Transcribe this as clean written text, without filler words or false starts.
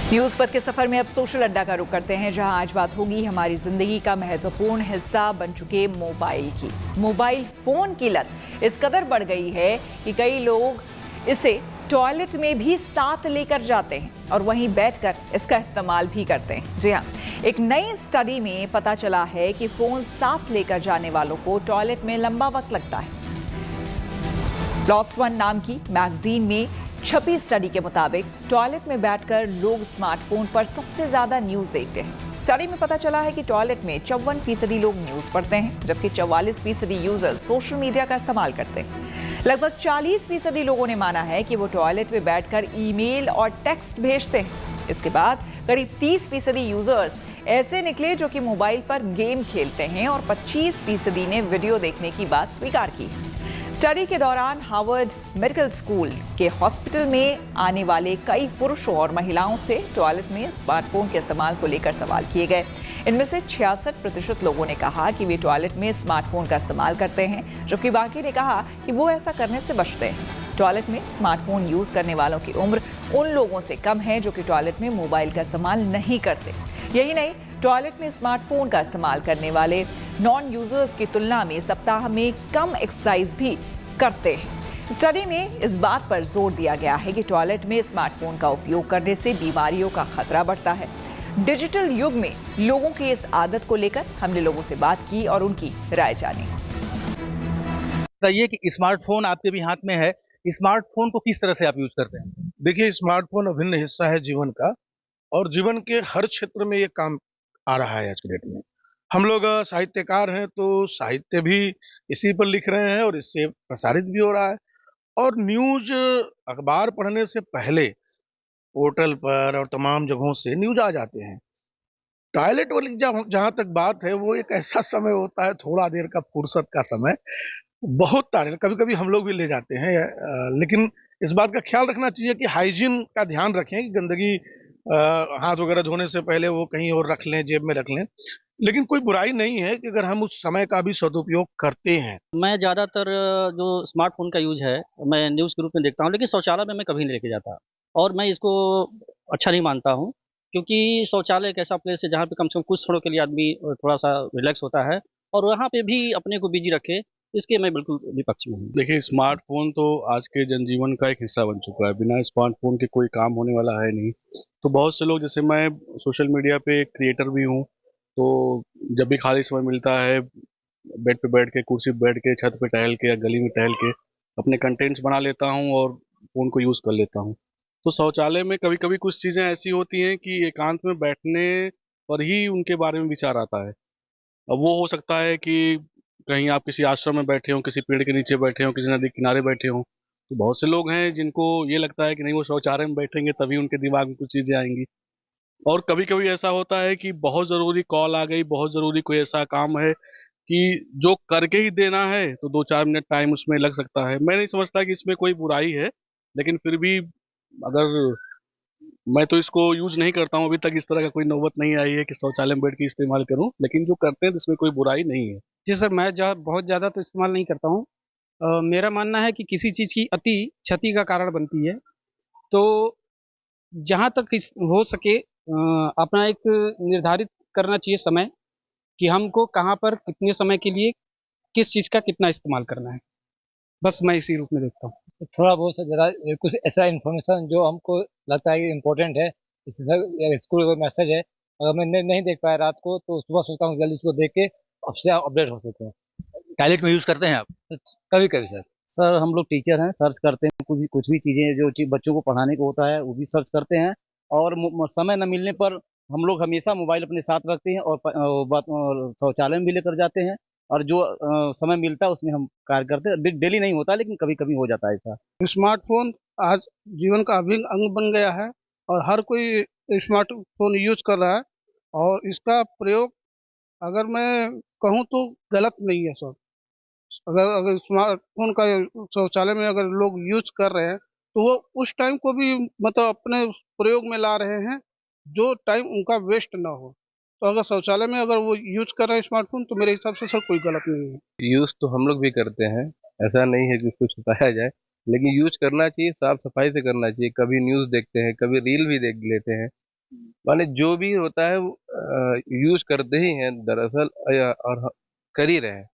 News पथ के सफर में अब सोशल अड्डा का रुख करते हैं, जहां आज बात होगी हमारी जिंदगी का महत्वपूर्ण हिस्सा बन चुके मोबाइल की। मोबाइल फोन की लत इस कदर बढ़ गई है कि कई लोग इसे टॉयलेट में भी साथ लेकर जाते हैं और वहीं बैठकर इसका इस्तेमाल भी करते हैं। जी हाँ, एक नई स्टडी में पता चला है कि फोन साथ लेकर जाने वालों को टॉयलेट में लंबा वक्त लगता है। PLOS ONE नाम की मैगजीन में छपी स्टडी के मुताबिक टॉयलेट में बैठकर लोग स्मार्टफोन पर सबसे ज्यादा न्यूज देखते हैं। स्टडी में पता चला है कि टॉयलेट में 54% लोग न्यूज पढ़ते हैं, जबकि 44% यूजर सोशल मीडिया का इस्तेमाल करते हैं। लगभग 40% लोगों ने माना है कि वो टॉयलेट में बैठकर ईमेल और टेक्स्ट भेजते हैं। इसके बाद करीब 30% यूजर्स ऐसे निकले जो कि मोबाइल पर गेम खेलते हैं और 25% ने वीडियो देखने की बात स्वीकार की। स्टडी के दौरान हार्वर्ड मेडिकल स्कूल के हॉस्पिटल में आने वाले कई पुरुषों और महिलाओं से टॉयलेट में स्मार्टफोन के इस्तेमाल को लेकर सवाल किए गए। इनमें से 66% लोगों ने कहा कि वे टॉयलेट में स्मार्टफोन का इस्तेमाल करते हैं, जबकि बाकी ने कहा कि वो ऐसा करने से बचते हैं। टॉयलेट में स्मार्टफोन यूज करने वालों की उम्र उन लोगों से कम है जो कि टॉयलेट में मोबाइल का इस्तेमाल नहीं करते। यही नहीं, टॉयलेट में स्मार्टफोन का इस्तेमाल करने वाले नॉन यूजर्स की तुलना में सप्ताह में कम एक्सरसाइज भी करते हैं। स्टडी में इस बात पर जोर दिया गया है कि टॉयलेट में स्मार्टफोन का उपयोग करने से बीमारियों का खतरा बढ़ता है। डिजिटल युग में लोगों की इस आदत को लेकर हमने लोगों से बात की और उनकी राय जानी। बताइए कि स्मार्टफोन आपके भी हाथ में है, स्मार्टफोन को किस तरह से आप यूज करते हैं? देखिए, स्मार्टफोन अभिन्न हिस्सा है जीवन का और जीवन के हर क्षेत्र में ये काम आ रहा है आज के डेट में। हम लोग साहित्यकार हैं तो साहित्य भी इसी पर लिख रहे हैं और इससे प्रसारित भी हो रहा है। और न्यूज़ अखबार पढ़ने से पहले पोर्टल पर और तमाम जगहों से न्यूज़ आ जाते हैं। टॉयलेट वाली जहाँ तक बात है, वो एक ऐसा समय होता है, थोड़ा देर का फुर्सत का समय, बहुत तारे कभी-कभी हम लोग भी ले जाते हैं। लेकिन इस बात का ख्याल रखना चाहिए कि हाइजीन का ध्यान रखें कि गंदगी हाथ वगैरह धोने से पहले वो कहीं और रख लें, जेब में रख लें। लेकिन कोई बुराई नहीं है कि अगर हम उस समय का भी सदुपयोग करते हैं। मैं ज़्यादातर जो स्मार्टफ़ोन का यूज़ है, मैं न्यूज़ के रूप में देखता हूँ, लेकिन शौचालय में मैं कभी नहीं लेके जाता और मैं इसको अच्छा नहीं मानता हूँ, क्योंकि शौचालय एक ऐसा प्लेस है जहाँ पे कम से कम कुछ क्षणों के लिए आदमी थोड़ा-सा रिलैक्स होता है और वहाँ पे भी अपने को बिज़ी रखे, इसके मैं बिल्कुल विपक्ष में हूँ। देखिए, स्मार्टफ़ोन तो आज के जनजीवन का एक हिस्सा बन चुका है, बिना स्मार्टफ़ोन के कोई काम होने वाला है नहीं। तो बहुत से लोग, जैसे मैं सोशल मीडिया पे क्रिएटर भी हूँ, तो जब भी खाली समय मिलता है, बेड पे बैठ के, कुर्सी पे बैठ के, छत पे टहल के या गली में टहल के अपने कंटेंट्स बना लेता हूँ और फ़ोन को यूज़ कर लेता हूँ। तो शौचालय में कभी-कभी कुछ चीज़ें ऐसी होती हैं कि एकांत में बैठने पर ही उनके बारे में विचार आता है। अब वो हो सकता है कि कहीं आप किसी आश्रम में बैठे हों, किसी पेड़ के नीचे बैठे हों, किसी नदी के किनारे बैठे हों। तो बहुत से लोग हैं जिनको ये लगता है कि नहीं, वो शौचालय में बैठेंगे तभी उनके दिमाग में कुछ चीज़ें आएँगी। और कभी-कभी ऐसा होता है कि बहुत ज़रूरी कॉल आ गई, बहुत ज़रूरी कोई ऐसा काम है कि जो करके ही देना है, तो 2-4 मिनट टाइम उसमें लग सकता है। मैं नहीं समझता कि इसमें कोई बुराई है, लेकिन फिर भी अगर मैं तो इसको यूज़ नहीं करता हूँ, अभी तक इस तरह का कोई नौबत नहीं आई है कि शौचालय में बैठ के इस्तेमाल करूँ, लेकिन जो करते हैं तो इसमें कोई बुराई नहीं है। जी सर, मैं बहुत ज़्यादा तो इस्तेमाल नहीं करता हूँ। मेरा मानना है कि किसी चीज़ की अति क्षति का कारण बनती है। तो जहाँ तक हो सके अपना एक निर्धारित करना चाहिए समय कि हमको कहाँ पर कितने समय के लिए किस चीज़ का कितना इस्तेमाल करना है। बस मैं इसी रूप में देखता हूँ। थोड़ा बहुत ज़रा कुछ ऐसा इन्फॉर्मेशन जो हमको लगता है कि इम्पोर्टेंट है, जैसे सर स्कूल का मैसेज है, अगर मैं नहीं देख पाया रात को तो सुबह सोचता हूँ जल्दी उसको देख के उससे अपडेट हो सकते हैं। टॉयलेट में यूज़ करते हैं आप? कभी-कभी सर। सर, हम लोग टीचर हैं, सर्च करते हैं कुछ भी चीज़ें जो बच्चों को पढ़ाने को होता है, वो भी सर्च करते हैं और समय न मिलने पर हम लोग हमेशा मोबाइल अपने साथ रखते हैं और शौचालय में भी लेकर जाते हैं और जो समय मिलता है उसमें हम कार्य करते हैं। डेली नहीं होता, लेकिन कभी-कभी हो जाता है ऐसा। स्मार्टफ़ोन आज जीवन का अभिन्न अंग बन गया है और हर कोई स्मार्टफ़ोन यूज़ कर रहा है और इसका प्रयोग अगर मैं कहूँ तो गलत नहीं है सर। अगर अगर स्मार्टफ़ोन का शौचालय में अगर लोग यूज़ कर रहे हैं, तो वो उस टाइम को भी मतलब अपने प्रयोग में ला रहे हैं, जो टाइम उनका वेस्ट ना हो। तो अगर शौचालय में अगर वो यूज़ कर रहे हैं स्मार्टफ़ोन, तो मेरे हिसाब से सर कोई गलत नहीं है। यूज़ तो हम लोग भी करते हैं, ऐसा नहीं है कि उसको छुपाया जाए, लेकिन यूज़ करना चाहिए, साफ-सफाई से करना चाहिए। कभी न्यूज़ देखते हैं, कभी रील भी देख लेते हैं, माने जो भी होता है वो यूज करते ही हैं दरअसल और कर ही रहे हैं।